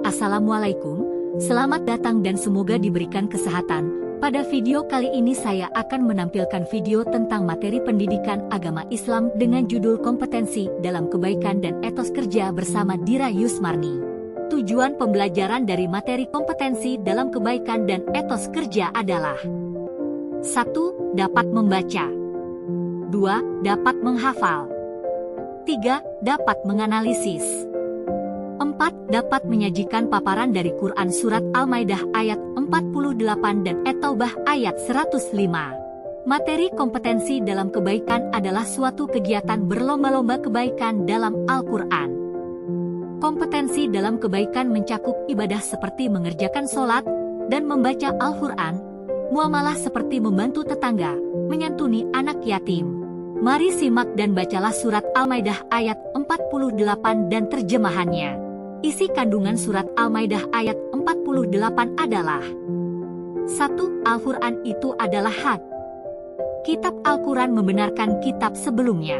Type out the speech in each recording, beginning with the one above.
Assalamualaikum, selamat datang dan semoga diberikan kesehatan. Pada video kali ini saya akan menampilkan video tentang materi pendidikan agama Islam dengan judul Kompetensi dalam Kebaikan dan Etos Kerja bersama Dira Yusmarni. Tujuan pembelajaran dari materi kompetensi dalam kebaikan dan etos kerja adalah 1. Dapat membaca 2. Dapat menghafal 3. Dapat menganalisis 4. Dapat menyajikan paparan dari Quran Surat Al-Maidah ayat 48 dan At-Taubah ayat 105. Materi kompetensi dalam kebaikan adalah suatu kegiatan berlomba-lomba kebaikan dalam Al-Quran. Kompetensi dalam kebaikan mencakup ibadah seperti mengerjakan sholat dan membaca Al-Quran, muamalah seperti membantu tetangga, menyantuni anak yatim. Mari simak dan bacalah Surat Al-Maidah ayat 48 dan terjemahannya. Isi kandungan Surat Al-Maidah ayat 48 adalah 1. Al-Quran itu adalah hak. Kitab Al-Quran membenarkan kitab sebelumnya.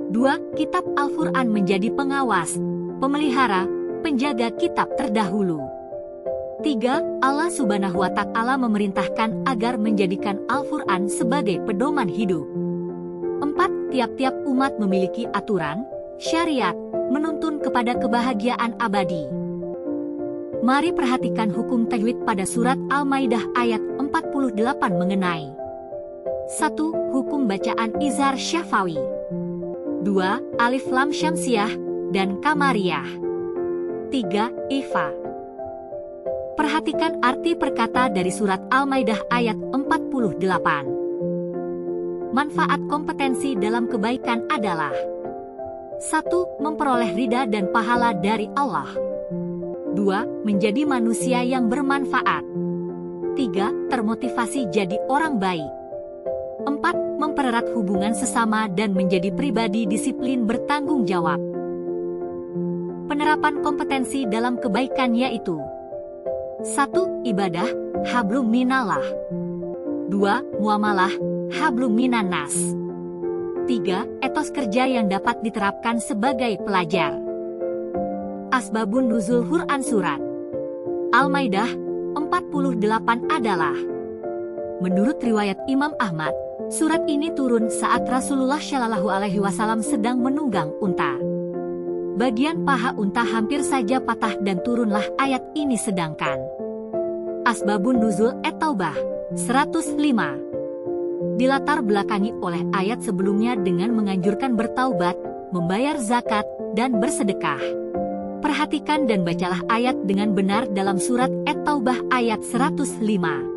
2. Kitab Al-Quran menjadi pengawas, pemelihara, penjaga kitab terdahulu. 3. Allah Subhanahu wa Ta'ala memerintahkan agar menjadikan Al-Quran sebagai pedoman hidup. 4. Tiap-tiap umat memiliki aturan, syariat, menuntun kepada kebahagiaan abadi. Mari perhatikan hukum tajwid pada Surat Al-Maidah ayat 48 mengenai 1. Hukum bacaan izhar syafawi 2. Alif lam syamsiyah dan kamariyah 3. Ifa. Perhatikan arti perkata dari Surat Al-Maidah ayat 48. Manfaat kompetensi dalam kebaikan adalah 1. Memperoleh ridha dan pahala dari Allah 2. Menjadi manusia yang bermanfaat 3. Termotivasi jadi orang baik 4. Mempererat hubungan sesama dan menjadi pribadi disiplin bertanggung jawab. Penerapan kompetensi dalam kebaikan yaitu 1. Ibadah, hablum minallah 2. Muamalah, hablum minannas 3. Etos kerja yang dapat diterapkan sebagai pelajar. Asbabun nuzul Quran Surat Al-Maidah 48 adalah menurut riwayat Imam Ahmad, surat ini turun saat Rasulullah Shallallahu Alaihi Wasallam sedang menunggang unta. Bagian paha unta hampir saja patah dan turunlah ayat ini sedangkan Asbabun nuzul At-Taubah 105 dilatar belakangi oleh ayat sebelumnya dengan menganjurkan bertaubat, membayar zakat, dan bersedekah. Perhatikan dan bacalah ayat dengan benar dalam Surat At-Taubah ayat 105.